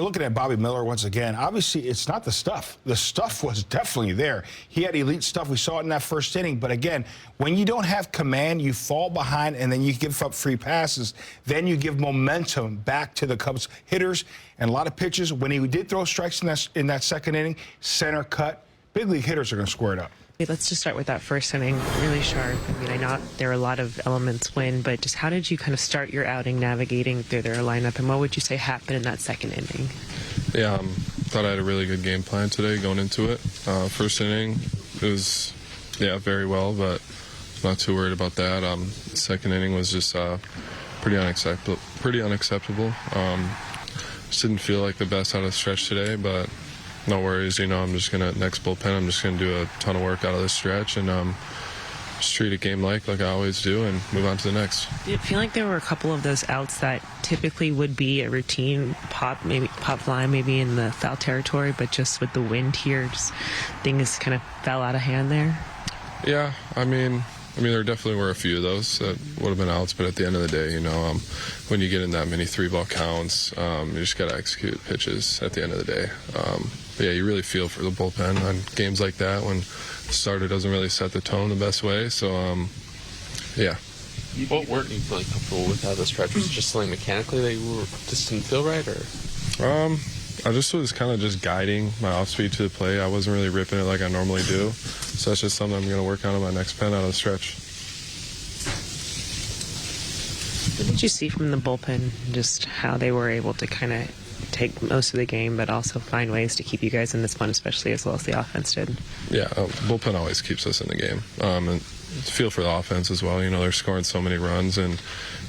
Looking at Bobby Miller once again, obviously it's not the stuff. The stuff was definitely there. He had elite stuff. We saw it in that first inning. But again, when you don't have command, you fall behind and then you give up free passes. Then you give momentum back to the Cubs hitters. And a lot of pitches, when he did throw strikes in that second inning, center cut, big league hitters are going to square it up. Let's just start with that first inning, really sharp. I mean, I know there are a lot of elements win, but just how did you kind of start your outing navigating through their lineup, and what would you say happened in that second inning? Yeah, thought I had a really good game plan today going into it. First inning, it was, very well, but not too worried about that. Second inning was just pretty unacceptable. Just didn't feel like the best out of the stretch today, but no worries, I'm just going to, next bullpen, I'm just going to do a ton of work out of this stretch and just treat a game like I always do and move on to the next. Did it feel like there were a couple of those outs that typically would be a routine pop fly, maybe in the foul territory, but just with the wind here, just things kind of fell out of hand there? Yeah, I mean, there definitely were a few of those that would have been outs, but at the end of the day, when you get in that many 3-ball counts, you just got to execute pitches at the end of the day. But yeah, you really feel for the bullpen on games like that when the starter doesn't really set the tone the best way. So, yeah. What weren't you feeling comfortable with out of the stretch? Was it just something mechanically that you just didn't feel right, or? I just was kind of just guiding my off-speed to the plate. I wasn't really ripping it like I normally do. So that's just something I'm going to work on in my next pen out of the stretch. What did you see from the bullpen, just how they were able to kind of take most of the game, but also find ways to keep you guys in this one, especially as well as the offense did? Yeah, the bullpen always keeps us in the game. And feel for the offense as well. They're scoring so many runs and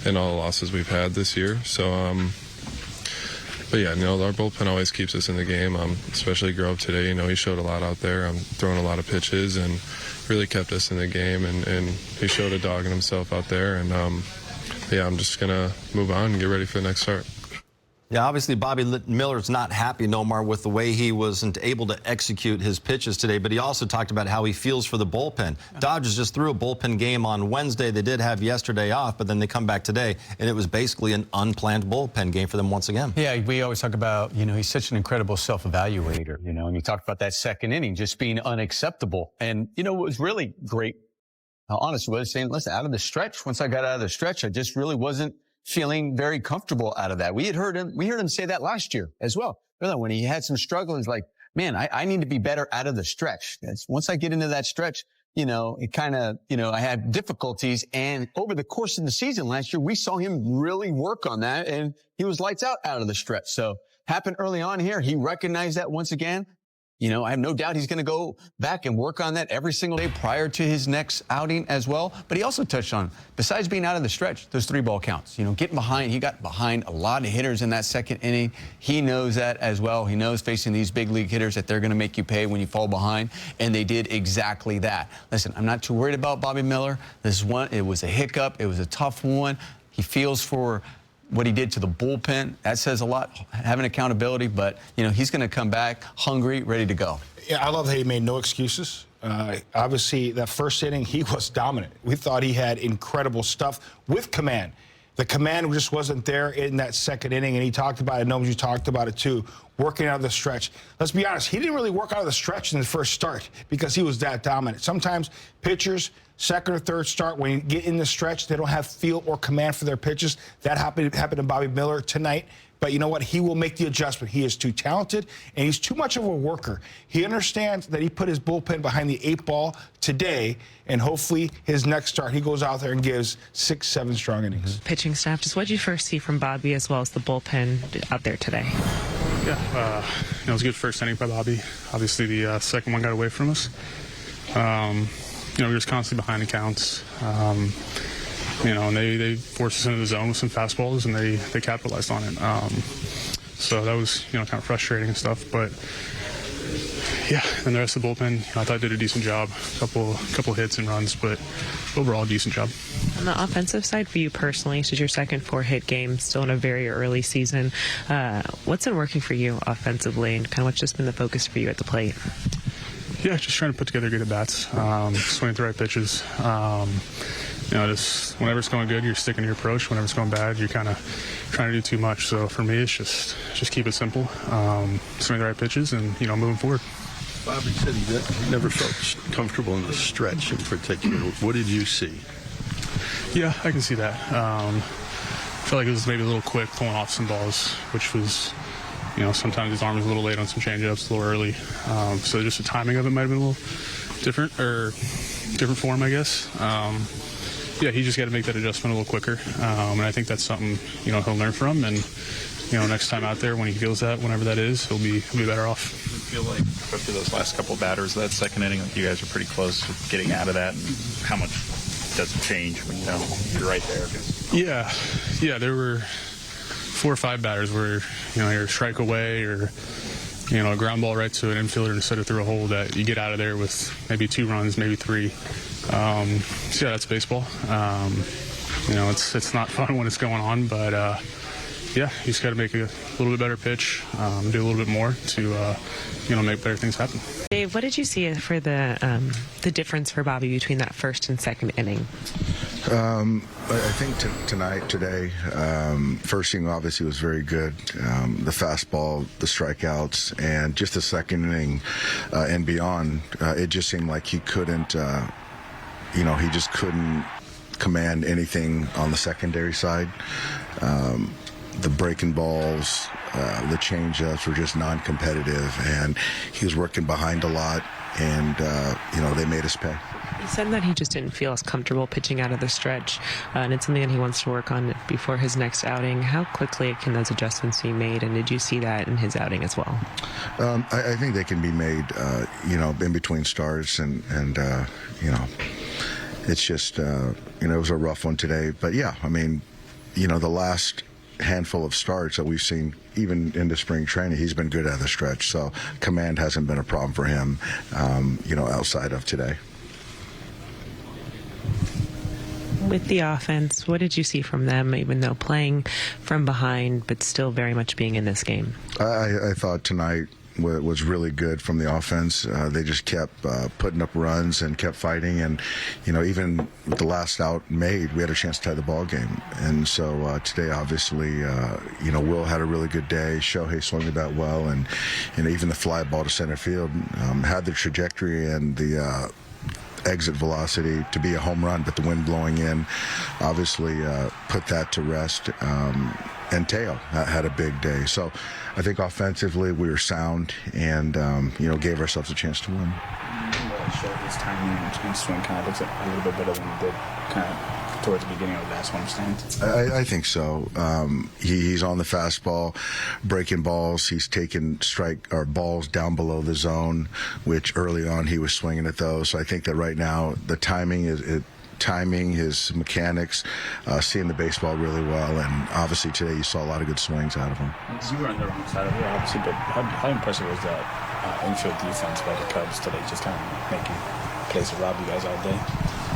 all the losses we've had this year. So, but yeah, our bullpen always keeps us in the game, especially Grove today. He showed a lot out there, throwing a lot of pitches and really kept us in the game. And he showed a dog in himself out there. And, yeah, I'm just going to move on and get ready for the next start. Yeah, obviously Bobby Miller's not happy, Nomar, with the way he wasn't able to execute his pitches today, but he also talked about how he feels for the bullpen. Dodgers just threw a bullpen game on Wednesday. They did have yesterday off, but then they come back today, and it was basically an unplanned bullpen game for them once again. Yeah, we always talk about, he's such an incredible self-evaluator, and he talked about that second inning just being unacceptable. And, what was really great, honestly, was saying, listen, out of the stretch, once I got out of the stretch, I just really wasn't feeling very comfortable out of that. We heard him say that last year as well. When he had some struggles, like, man, I need to be better out of the stretch. Once I get into that stretch, it kind of, I had difficulties. And over the course of the season last year, we saw him really work on that, and he was lights out of the stretch. So happened early on here. He recognized that once again. I have no doubt he's going to go back and work on that every single day prior to his next outing as well. But he also touched on, besides being out of the stretch, those 3-ball counts. Getting behind. He got behind a lot of hitters in that second inning. He knows that as well. He knows facing these big league hitters that they're going to make you pay when you fall behind. And they did exactly that. Listen, I'm not too worried about Bobby Miller. It was a hiccup. It was a tough one. He feels for what he did to the bullpen. That says a lot, having accountability, but, he's going to come back hungry, ready to go. Yeah, I love that he made no excuses. Obviously, that first inning, he was dominant. We thought he had incredible stuff with command. The command just wasn't there in that second inning, and he talked about it. Gnomes, you talked about it, too, working out of the stretch. Let's be honest, he didn't really work out of the stretch in the first start because he was that dominant. Sometimes pitchers, second or third start, when you get in the stretch, they don't have feel or command for their pitches. That happened to Bobby Miller tonight. But you know what? He will make the adjustment. He is too talented, and he's too much of a worker. He understands that he put his bullpen behind the 8-ball today, and hopefully his next start, he goes out there and gives 6-7 strong innings. Pitching staff, just what did you first see from Bobby as well as the bullpen out there today? Yeah, it was a good first inning by Bobby. Obviously, the second one got away from us. We were just constantly behind the counts. And they forced us into the zone with some fastballs, and they capitalized on it. So that was, kind of frustrating and stuff. But, yeah, and the rest of the bullpen, I thought did a decent job. Couple hits and runs, but overall, decent job. On the offensive side, for you personally, this is your second 4-hit game, still in a very early season. What's been working for you offensively, and kind of what's just been the focus for you at the plate? Yeah, just trying to put together good at-bats, swing at the right pitches. just whenever it's going good, you're sticking to your approach. Whenever it's going bad, you're kind of trying to do too much. So for me, it's just keep it simple, swing the right pitches, and moving forward. Bobby said he never felt comfortable in the stretch in particular. What did you see? Yeah, I can see that. I felt like it was maybe a little quick pulling off some balls, which was, sometimes his arm was a little late on some changeups, a little early. So just the timing of it might have been a little different, or different form, I guess. Yeah, he just got to make that adjustment a little quicker. And I think that's something, he'll learn from. And, next time out there when he feels that, whenever that is, he'll be better off. I feel like after those last couple batters, that second inning, like you guys are pretty close to getting out of that. And how much does it change when you're right there? Yeah, there were 4 or 5 batters where you're a strike away, or a ground ball right to an infielder to set it through a hole, that you get out of there with maybe 2 runs, maybe 3. So yeah, that's baseball. It's not fun when it's going on, but yeah, you just got to make a little bit better pitch, do a little bit more to make better things happen. Dave, what did you see for the difference for Bobby between that first and second inning? I think today, first inning obviously was very good. The fastball, the strikeouts, and just the second inning and beyond, it just seemed like he couldn't, he just couldn't command anything on the secondary side. The breaking balls, the changeups were just non-competitive, and he was working behind a lot, and they made us pay. He said that he just didn't feel as comfortable pitching out of the stretch, and it's something that he wants to work on before his next outing. How quickly can those adjustments be made, and did you see that in his outing as well? I think they can be made, in between starts, and it's just, it was a rough one today. But yeah, the last handful of starts that we've seen, even into spring training, he's been good at the stretch. So command hasn't been a problem for him, outside of today. With the offense, what did you see from them, even though playing from behind, but still very much being in this game? I thought tonight was really good from the offense. They just kept putting up runs and kept fighting, and even with the last out made, we had a chance to tie the ball game. And so today, obviously, Will had a really good day. Shohei swung the bat well, and even the fly ball to center field had the trajectory and the exit velocity to be a home run, but the wind blowing in obviously put that to rest. And Teo had a big day. So I think offensively we were sound, and gave ourselves a chance to win. His timing and swing kind of looks a little bit better than it did kind of towards the beginning of the last one stand. I think so. He's on the fastball, breaking balls. He's taking balls down below the zone, which early on he was swinging at those. So I think that right now the timing his mechanics, seeing the baseball really well, and obviously today you saw a lot of good swings out of him. You were on the wrong side of it, obviously, but how impressive was that infield defense by the Cubs today, just kind of making plays to rob you guys all day?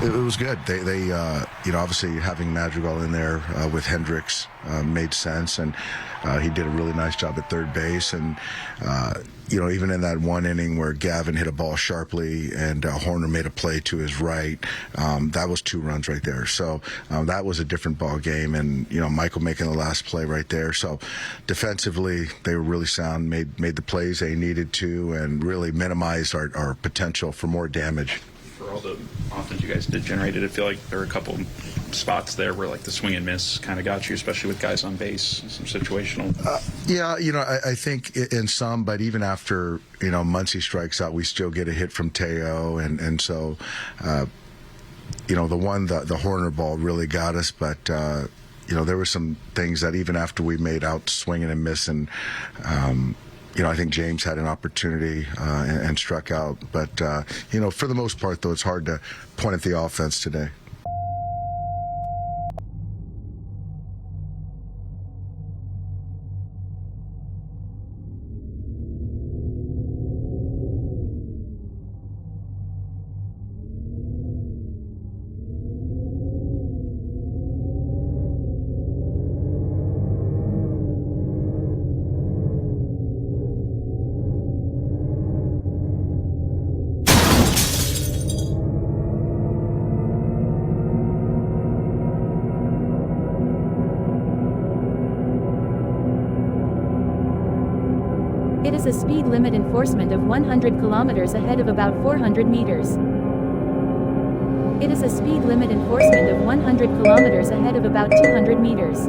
It was good. They obviously having Madrigal in there with Hendricks made sense, and he did a really nice job at third base. And even in that one inning where Gavin hit a ball sharply and Horner made a play to his right, that was 2 runs right there. So that was a different ball game, and Michael making the last play right there. So defensively, they were really sound, made the plays they needed to, and really minimized our potential for more damage. For all the offense you guys did generate, did it feel like there were a couple spots there where like the swing and miss kind of got you, especially with guys on base, some situational? I think in some, but even after Muncy strikes out, we still get a hit from Teo, and so the Horner ball really got us, but there were some things that even after we made out swinging and missing, I think James had an opportunity and struck out. But, for the most part, though, it's hard to point at the offense today. It is a speed limit enforcement of 100 kilometers ahead of about 400 meters. It is a speed limit enforcement of 100 kilometers ahead of about 200 meters.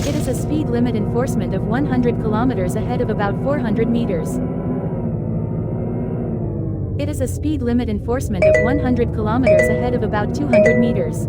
It is a speed limit enforcement of 100 kilometers ahead of about 400 meters. It is a speed limit enforcement of 100 kilometers ahead of about 200 meters.